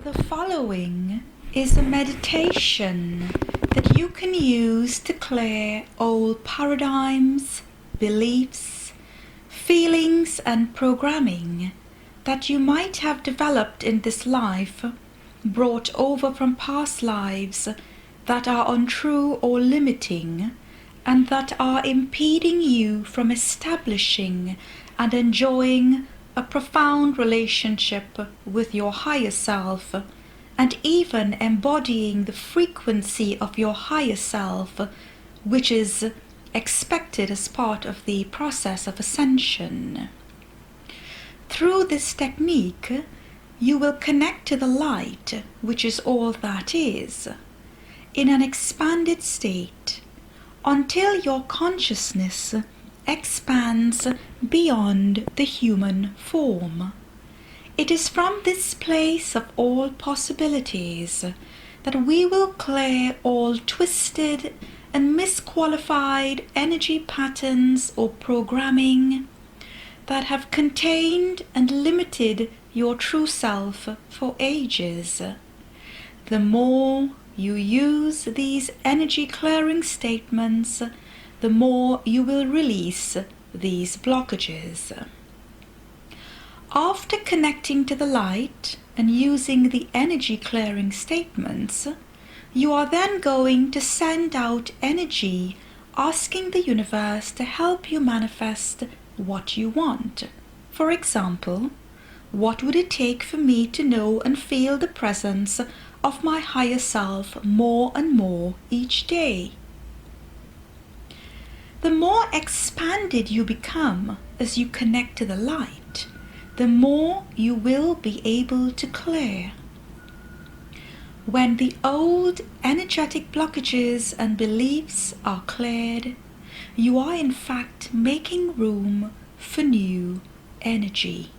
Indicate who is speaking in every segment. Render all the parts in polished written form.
Speaker 1: The following is a meditation that you can use to clear old paradigms, beliefs, feelings and programming that you might have developed in this life, brought over from past lives that are untrue or limiting, and that are impeding you from establishing and enjoying a profound relationship with your higher self, and even embodying the frequency of your higher self, which is expected as part of the process of ascension. Through this technique, you will connect to the light, which is all that is, in an expanded state, until your consciousness expands beyond the human form. It is from this place of all possibilities that we will clear all twisted and misqualified energy patterns or programming that have contained and limited your true self for ages. The more you use these energy clearing statements, the more you will release these blockages. After connecting to the light and using the energy clearing statements, you are then going to send out energy asking the universe to help you manifest what you want. For example, what would it take for me to know and feel the presence of my higher self more and more each day? The more expanded you become as you connect to the light, the more you will be able to clear. When the old energetic blockages and beliefs are cleared, you are in fact making room for new energy.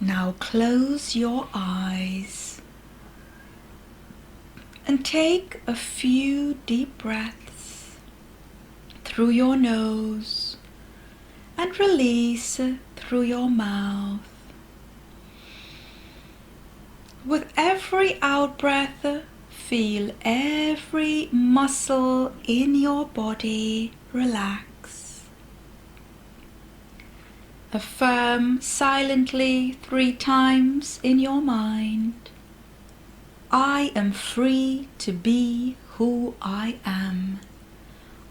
Speaker 1: Now close your eyes and take a few deep breaths through your nose and release through your mouth. With every out-breath, feel every muscle in your body relax. Affirm silently 3 times in your mind, I am free to be who I am.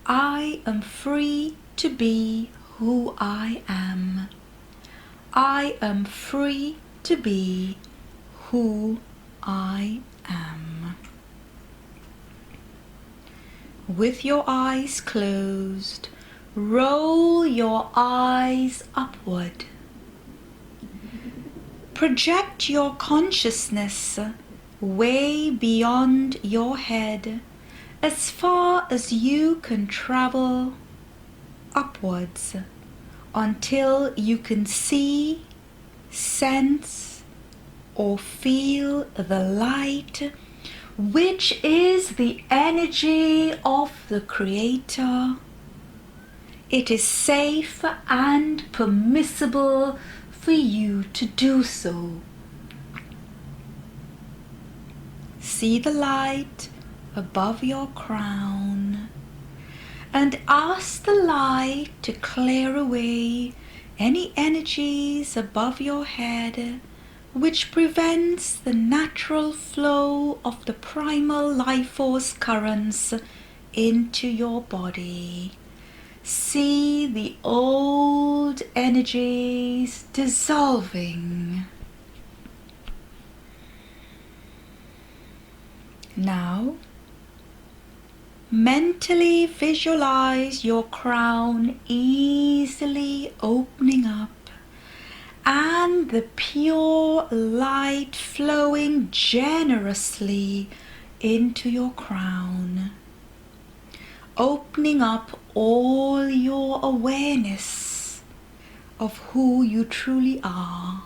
Speaker 1: I am free to be who I am. I am free to be who I am. With your eyes closed, roll your eyes upward. Project your consciousness way beyond your head, as far as you can travel upwards, until you can see, sense, or feel the light, which is the energy of the Creator. It is safe and permissible for you to do so. See the light above your crown and ask the light to clear away any energies above your head which prevents the natural flow of the primal life force currents into your body. See the old energies dissolving. Now, mentally visualize your crown easily opening up and the pure light flowing generously into your crown, opening up all your awareness of who you truly are.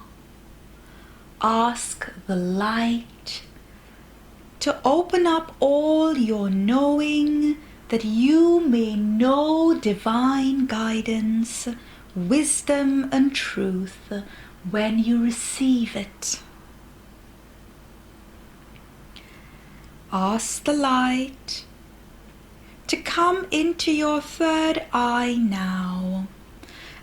Speaker 1: Ask the light to open up all your knowing, that you may know divine guidance, wisdom and truth when you receive it. Ask the light to come into your third eye now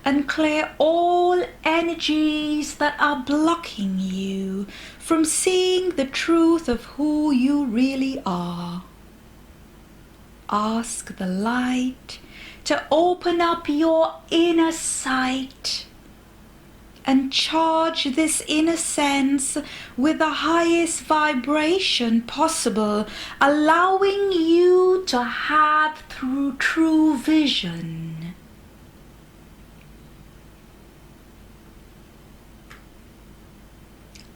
Speaker 1: and clear all energies that are blocking you from seeing the truth of who you really are. Ask the light to open up your inner sight and charge this inner sense with the highest vibration possible, allowing you to have true vision.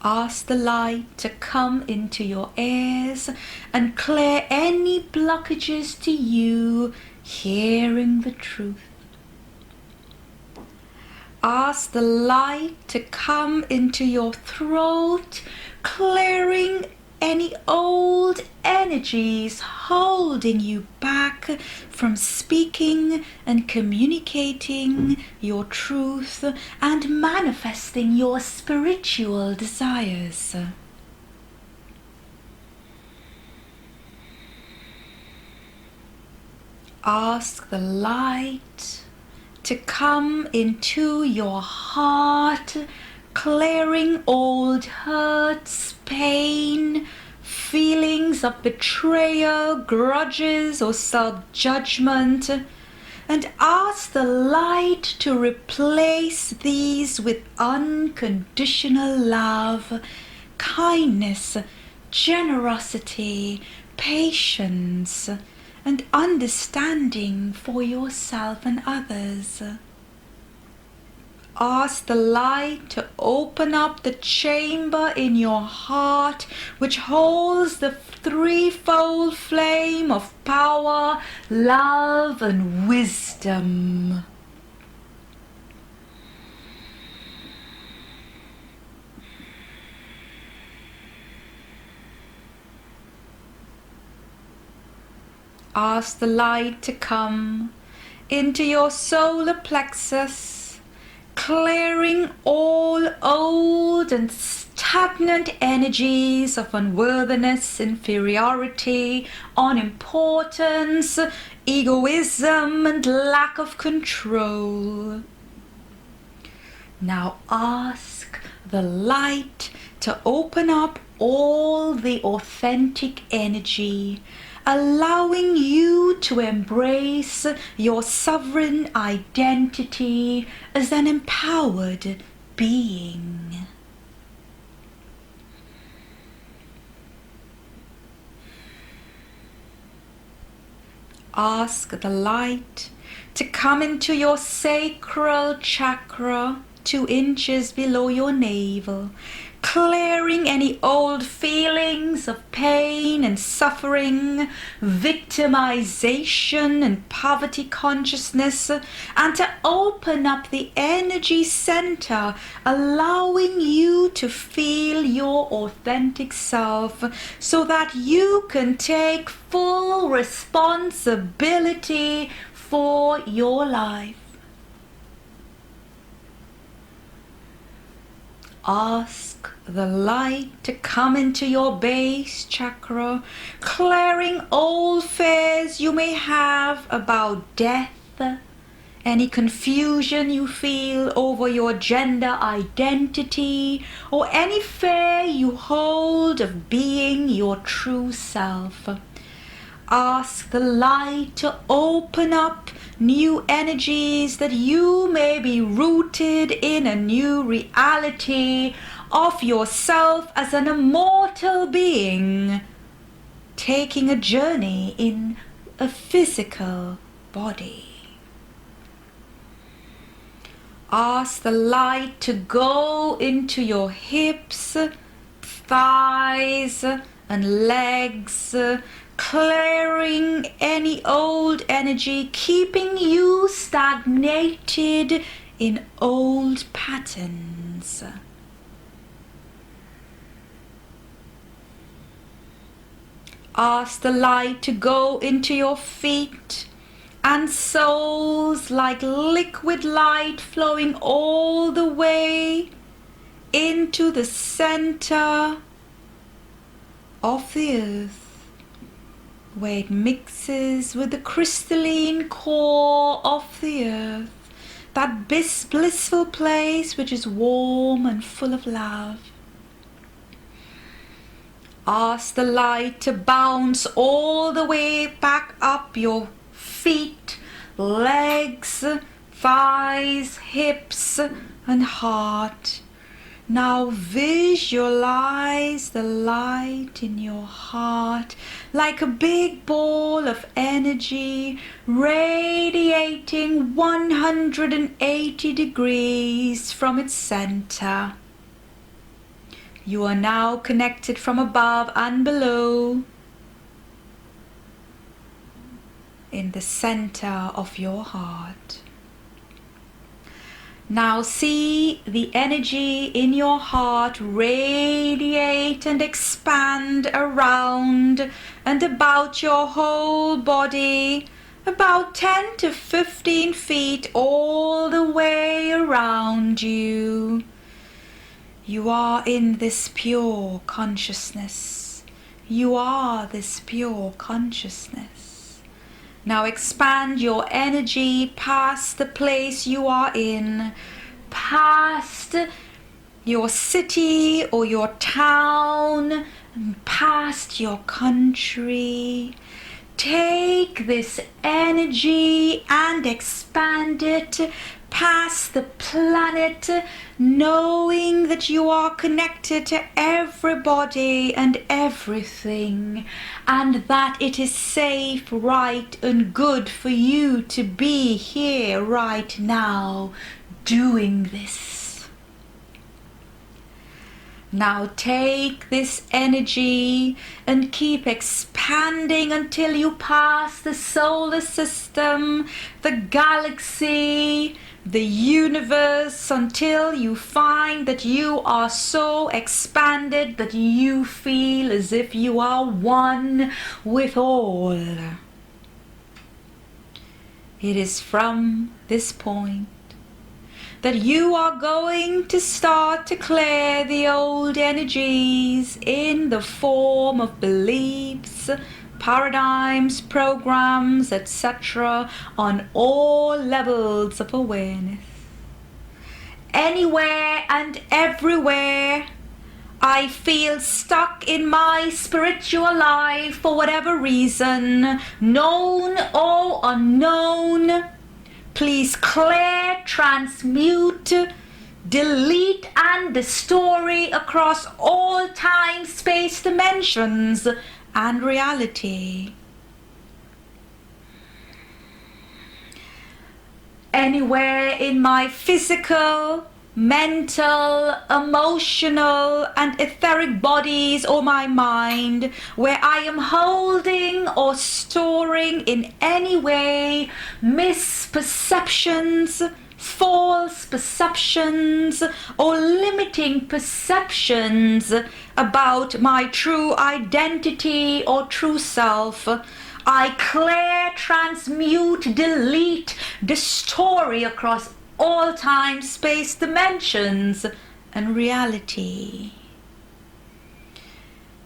Speaker 1: Ask the light to come into your ears and clear any blockages to you hearing the truth. Ask the light to come into your throat, clearing any old energies holding you back from speaking and communicating your truth and manifesting your spiritual desires. Ask the light to come into your heart, clearing old hurts, pain, feelings of betrayal, grudges or self-judgment, and ask the light to replace these with unconditional love, kindness, generosity, patience, and understanding for yourself and others. Ask the light to open up the chamber in your heart which holds the threefold flame of power, love, and wisdom. Ask the light to come into your solar plexus, clearing all old and stagnant energies of unworthiness, inferiority, unimportance, egoism, and lack of control. Now ask the light to open up all the authentic energy, allowing you to embrace your sovereign identity as an empowered being. Ask the light to come into your sacral chakra, 2 inches below your navel, clearing any old feelings of pain and suffering, victimization and poverty consciousness, and to open up the energy center, allowing you to feel your authentic self so that you can take full responsibility for your life. Ask the light to come into your base chakra, clearing old fears you may have about death, any confusion you feel over your gender identity, or any fear you hold of being your true self. Ask the light to open up new energies that you may be rooted in a new reality of yourself as an immortal being, taking a journey in a physical body. Ask the light to go into your hips, thighs, and legs, clearing any old energy, keeping you stagnated in old patterns. Ask the light to go into your feet and soles like liquid light flowing all the way into the center of the earth. where it mixes with the crystalline core of the earth, that blissful place which is warm and full of love. Ask the light to bounce all the way back up your feet, legs, thighs, hips, and heart. Now visualize the light in your heart like a big ball of energy radiating 180 degrees from its center. You are now connected from above and below in the center of your heart. Now see the energy in your heart radiate and expand around and about your whole body, about 10 to 15 feet all the way around you. You are in this pure consciousness. You are this pure consciousness. Now expand your energy past the place you are in, past your city or your town, and past your country. Take this energy and expand it past the planet, knowing that you are connected to everybody and everything, and that it is safe, right, and good for you to be here right now doing this. Now take this energy and keep expanding until you pass the solar system, the galaxy, the universe, until you find that you are so expanded that you feel as if you are one with all. It is from this point that you are going to start to clear the old energies in the form of beliefs, paradigms, programs, etc. on all levels of awareness. Anywhere and everywhere I feel stuck in my spiritual life for whatever reason, known or unknown, please clear, transmute, delete, and destroy across all time, space, dimensions, and reality. Anywhere in my physical, mental, emotional, and etheric bodies or my mind where I am holding or storing in any way misperceptions, false perceptions, or limiting perceptions about my true identity or true self, I clear, transmute, delete, destroy across all time, space, dimensions, and reality.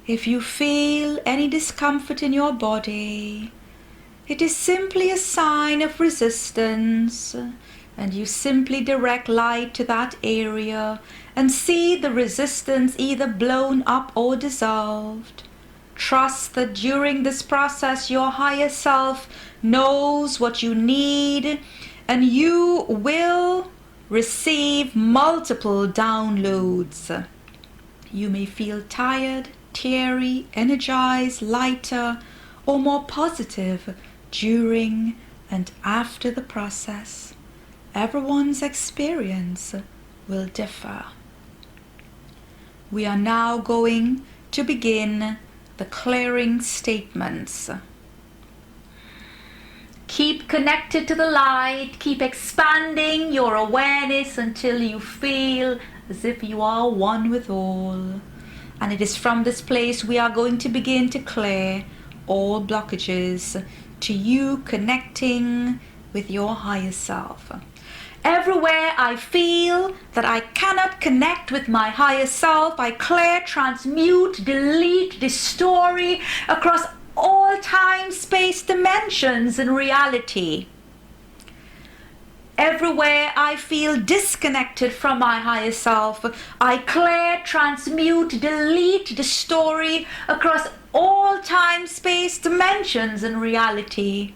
Speaker 1: If you feel any discomfort in your body, it is simply a sign of resistance, and you simply direct light to that area and see the resistance either blown up or dissolved. Trust that during this process your higher self knows what you need, and you will receive multiple downloads. You may feel tired, teary, energized, lighter, or more positive during and after the process. Everyone's experience will differ. We are now going to begin the clearing statements. Keep connected to the light, keep expanding your awareness until you feel as if you are one with all. And it is from this place we are going to begin to clear all blockages to you connecting with your higher self. Everywhere I feel that I cannot connect with my higher self, I clear, transmute, delete, destroy across all time, space, dimensions, and reality. Everywhere I feel disconnected from my higher self, I clear, transmute, delete the story across all time, space, dimensions, and reality.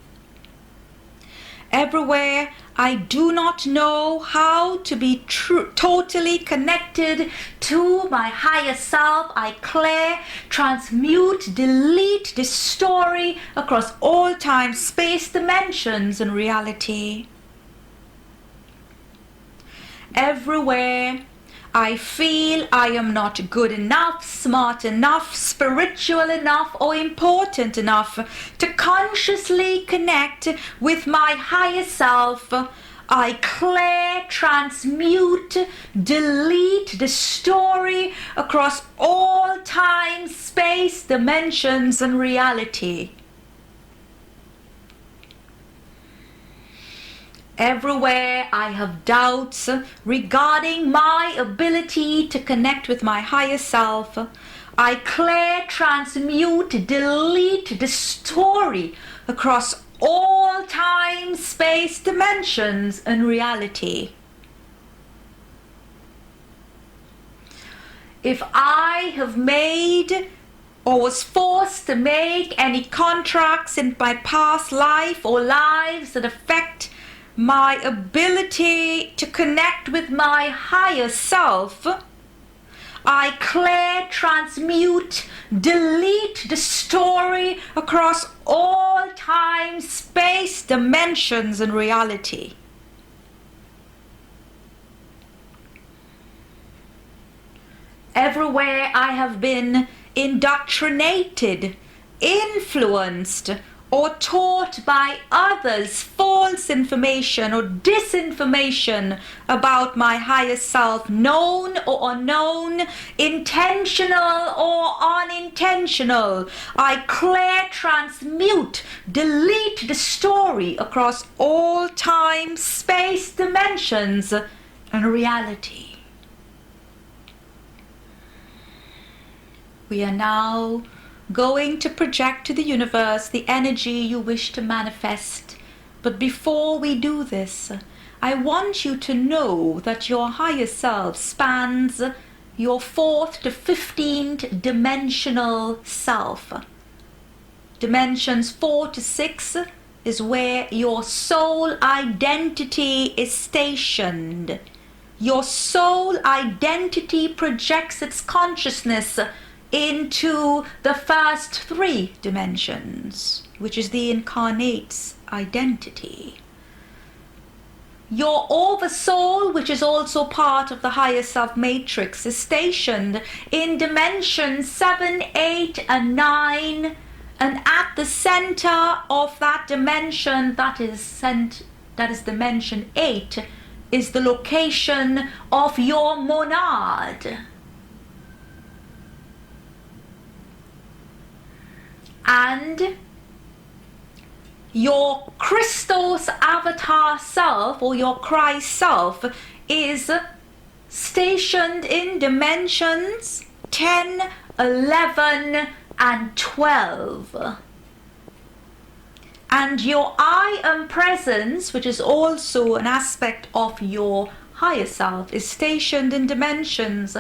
Speaker 1: Everywhere I do not know how to be totally connected to my higher self, I clear, transmute, delete the story across all time, space, dimensions, and reality. Everywhere I feel I am not good enough, smart enough, spiritual enough, or important enough to consciously connect with my higher self, I clear, transmute, delete the story across all time, space, dimensions, and reality. Everywhere I have doubts regarding my ability to connect with my higher self, I clear, transmute, delete the story across all time, space, dimensions, and reality. If I have made or was forced to make any contracts in my past life or lives that affect my ability to connect with my higher self, I clear, transmute, delete the story across all time, space, dimensions, and reality. Everywhere I have been indoctrinated, influenced, or taught by others false information or disinformation about my higher self, known or unknown, intentional or unintentional, I clear, transmute, delete the story across all time, space, dimensions, and reality. We are now going to project to the universe the energy you wish to manifest. But before we do this, I want you to know that your higher self spans your 4th to 15th dimensional self. Dimensions 4 to 6 is where your soul identity is stationed. Your soul identity projects its consciousness into the first 3 dimensions, which is the incarnate's identity. Your oversoul, which is also part of the higher self matrix, is stationed in dimensions 7, 8, and 9, and at the center of that dimension, that is dimension 8, is the location of your monad. And your Christos avatar self, or your Christ self, is stationed in dimensions 10, 11, and 12. And your I am presence, which is also an aspect of your higher self, is stationed in dimensions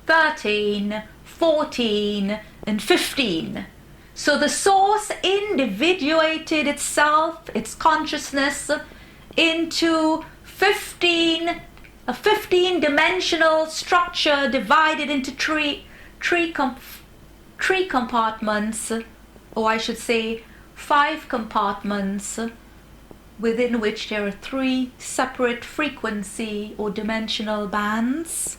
Speaker 1: 13, 14, and 15. So the source individuated itself, its consciousness, into a 15-dimensional structure divided into three compartments, or I should say 5 compartments, within which there are 3 separate frequency or dimensional bands.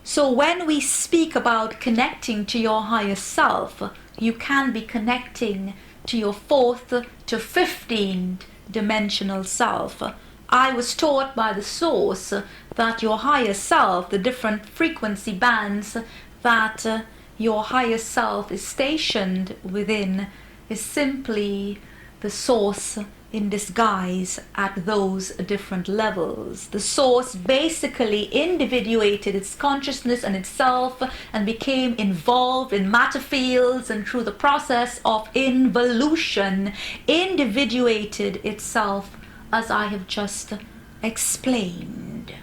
Speaker 1: So when we speak about connecting to your higher self, you can be connecting to your 4th to 15th dimensional self. I was taught by the source that your higher self, the different frequency bands that your higher self is stationed within, is simply the source in disguise at those different levels. The source basically individuated its consciousness and itself and became involved in matter fields, and through the process of involution individuated itself, as I have just explained.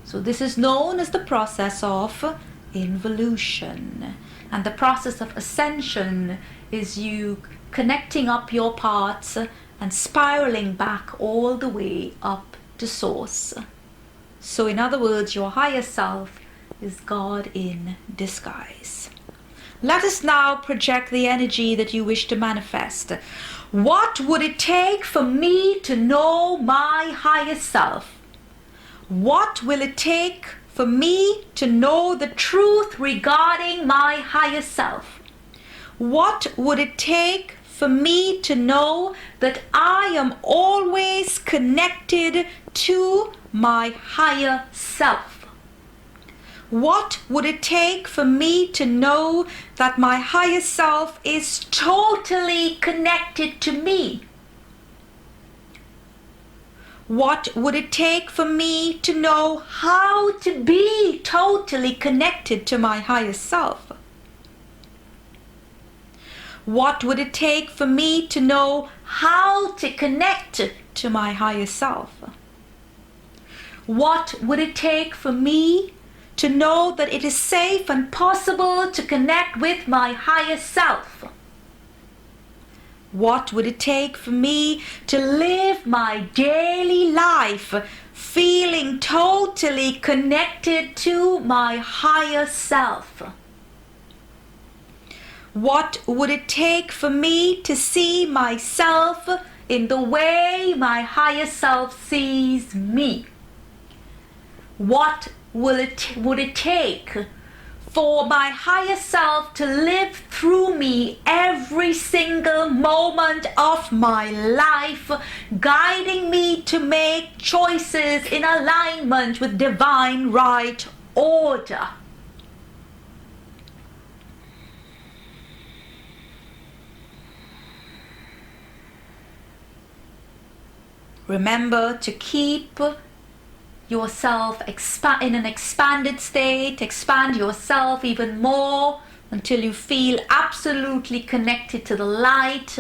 Speaker 1: So this is known as the process of involution. And the process of ascension is you connecting up your parts and spiraling back all the way up to source. So in other words, your higher self is God in disguise. Let us now project the energy that you wish to manifest. What would it take for me to know my higher self? What will it take for me to know the truth regarding my higher self? What would it take for me to know that I am always connected to my higher self? What would it take for me to know that my higher self is totally connected to me? What would it take for me to know how to be totally connected to my higher self? What would it take for me to know how to connect to my higher self? What would it take for me to know that it is safe and possible to connect with my higher self? What would it take for me to live my daily life feeling totally connected to my higher self? What would it take for me to see myself in the way my higher self sees me? What would it take for my higher self to live through me every single moment of my life, guiding me to make choices in alignment with divine right order? Remember to keep yourself in an expanded state. Expand yourself even more until you feel absolutely connected to the light.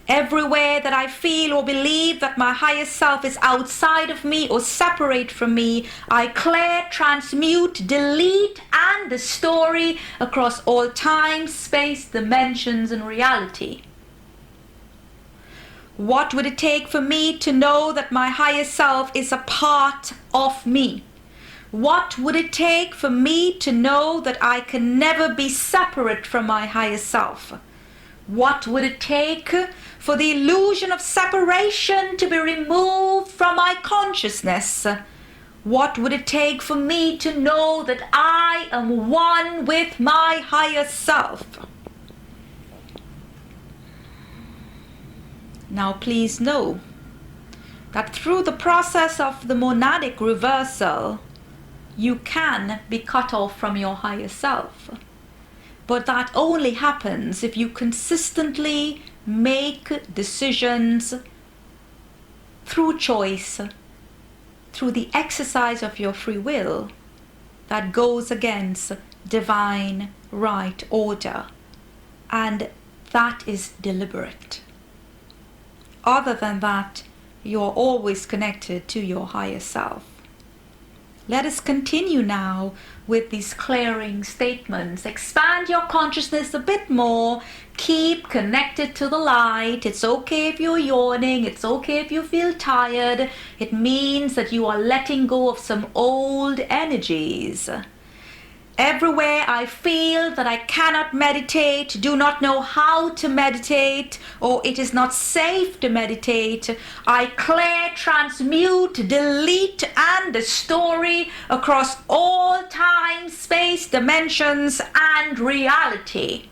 Speaker 1: Everywhere that I feel or believe that my higher self is outside of me or separate from me, I clear, transmute, delete, and the story across all time, space, dimensions, and reality. What would it take for me to know that my higher self is a part of me? What would it take for me to know that I can never be separate from my higher self? What would it take for the illusion of separation to be removed from my consciousness? What would it take for me to know that I am one with my higher self? Now please know that through the process of the monadic reversal, you can be cut off from your higher self. But that only happens if you consistently make decisions through choice, through the exercise of your free will that goes against divine right order. And that is deliberate. Other than that, you are always connected to your higher self. Let us continue now with these clearing statements. Expand your consciousness a bit more. Keep connected to the light. It's okay if you're yawning. It's okay if you feel tired. It means that you are letting go of some old energies. Everywhere I feel that I cannot meditate, do not know how to meditate, or it is not safe to meditate, I clear, transmute, delete, and the story across all time, space, dimensions, and reality.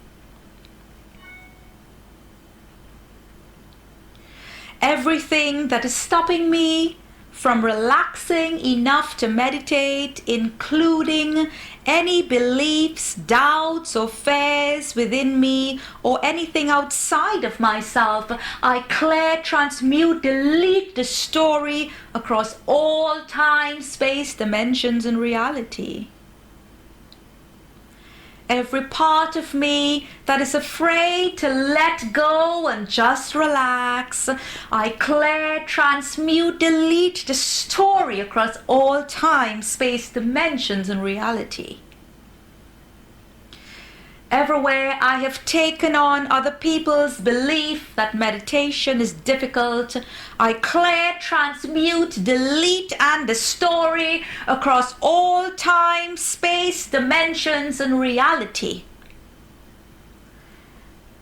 Speaker 1: Everything that is stopping me from relaxing enough to meditate, including any beliefs, doubts, or fears within me, or anything outside of myself. I clear, transmute, delete the story across all time, space, dimensions, and reality. Every part of me that is afraid to let go and just relax, I clear, transmute, delete the story across all time, space, dimensions, and reality. Everywhere I have taken on other people's belief that meditation is difficult, I clear, transmute, delete, and the story across all time, space, dimensions, and reality.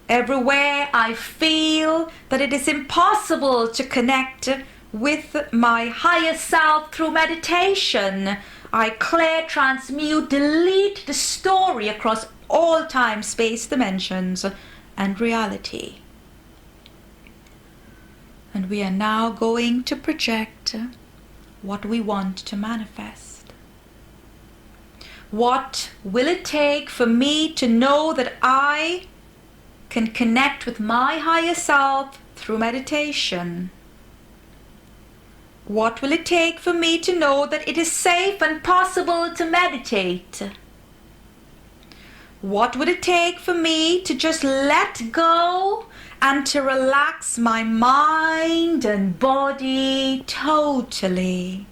Speaker 1: Everywhere I feel that it is impossible to connect with my higher self through meditation, I clear, transmute, delete the story across all time, space, dimensions, and reality. And we are now going to project what we want to manifest. What will it take for me to know that I can connect with my higher self through meditation? What will it take for me to know that it is safe and possible to meditate? What would it take for me to just let go and to relax my mind and body totally?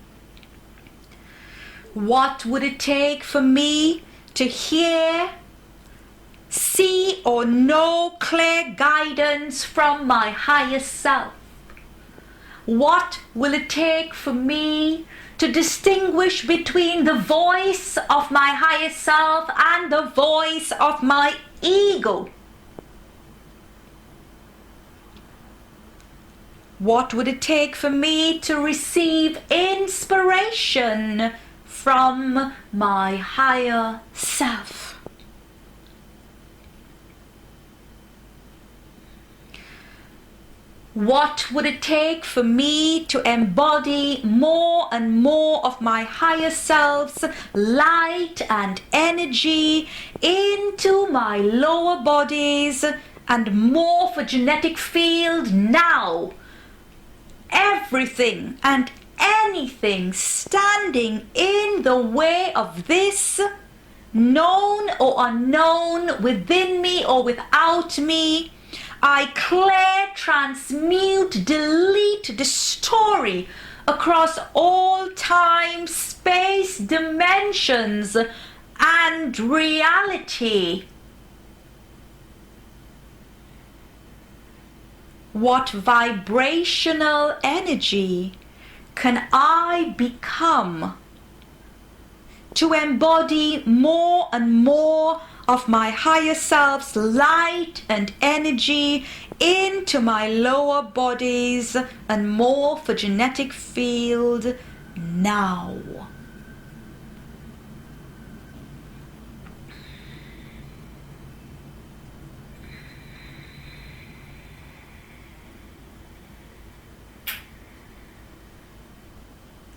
Speaker 1: What would it take for me to hear, see, or know clear guidance from my higher self? What will it take for me to distinguish between the voice of my higher self and the voice of my ego? What would it take for me to receive inspiration from my higher self? What would it take for me to embody more and more of my higher self's light and energy into my lower bodies and morphogenetic field now? Everything and anything standing in the way of this, known or unknown, within me or without me, I clear, transmute, delete the story across all time, space, dimensions, and reality. What vibrational energy can I become to embody more and more of my higher self's light and energy into my lower bodies and morphogenetic field now?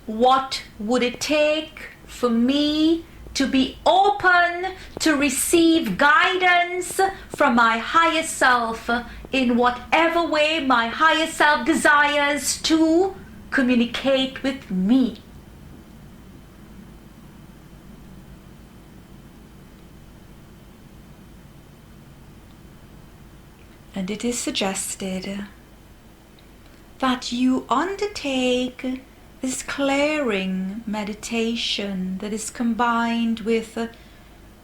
Speaker 1: What would it take for me to be open to receive guidance from my higher self in whatever way my higher self desires to communicate with me? And it is suggested that you undertake this clearing meditation that is combined with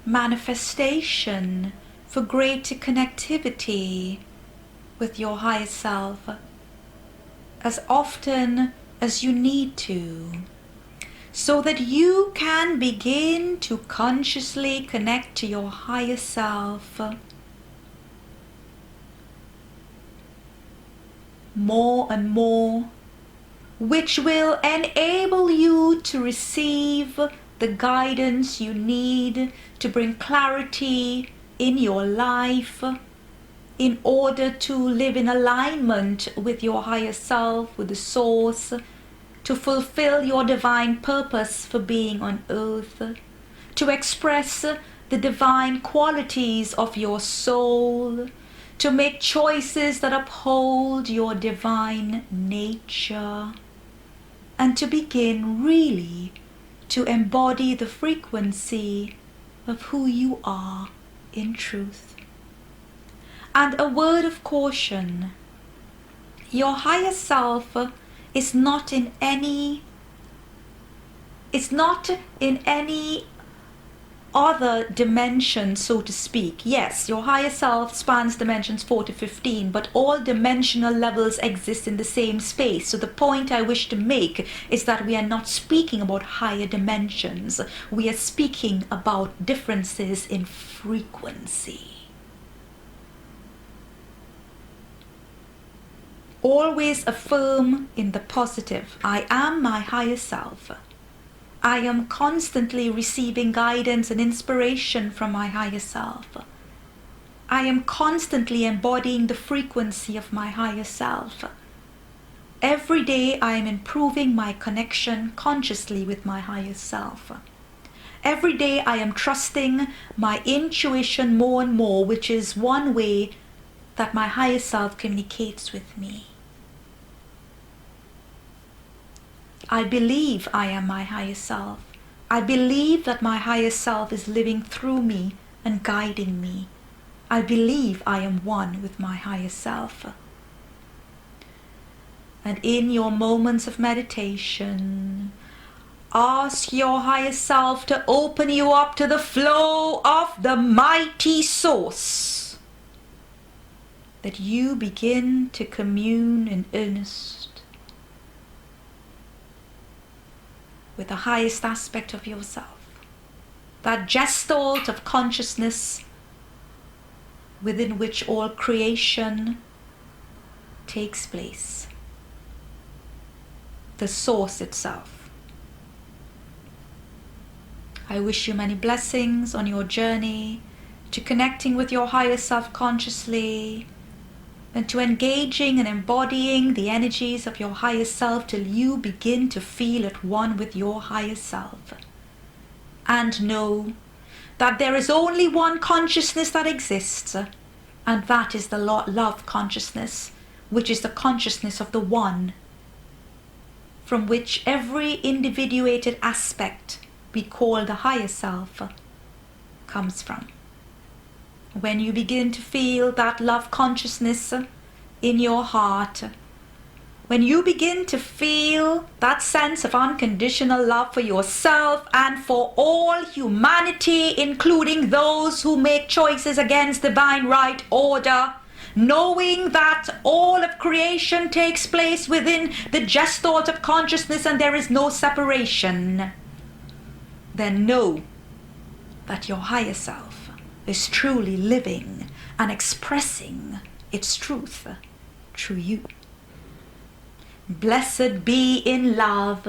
Speaker 1: manifestation for greater connectivity with your higher self as often as you need to, so that you can begin to consciously connect to your higher self more and more, which will enable you to receive the guidance you need to bring clarity in your life in order to live in alignment with your higher self, with the source, to fulfill your divine purpose for being on earth, to express the divine qualities of your soul, to make choices that uphold your divine nature, and to begin really to embody the frequency of who you are in truth. And a word of caution: your higher self is not in any other dimension, so to speak. Yes, your higher self spans dimensions 4 to 15, but all dimensional levels exist in the same space. So the point I wish to make is that we are not speaking about higher dimensions. We are speaking about differences in frequency. Always affirm in the positive. I am my higher self. I am constantly receiving guidance and inspiration from my higher self. I am constantly embodying the frequency of my higher self. Every day I am improving my connection consciously with my higher self. Every day I am trusting my intuition more and more, which is one way that my higher self communicates with me. I believe I am my higher self. I believe that my higher self is living through me and guiding me. I believe I am one with my higher self. And in your moments of meditation, ask your higher self to open you up to the flow of the mighty source, that you begin to commune in earnest with the highest aspect of yourself, that gestalt of consciousness within which all creation takes place, the source itself. I wish you many blessings on your journey to connecting with your higher self consciously, and to engaging and embodying the energies of your higher self till you begin to feel at one with your higher self. And know that there is only one consciousness that exists, and that is the love consciousness, which is the consciousness of the one, from which every individuated aspect we call the higher self comes from. When you begin to feel that love consciousness in your heart, when you begin to feel that sense of unconditional love for yourself and for all humanity, including those who make choices against divine right order, knowing that all of creation takes place within the gestalt of consciousness and there is no separation, then know that your higher self is truly living and expressing its truth through you. Blessed be in love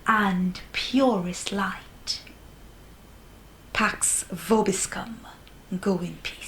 Speaker 1: and purest light. Pax vobiscum. Go in peace.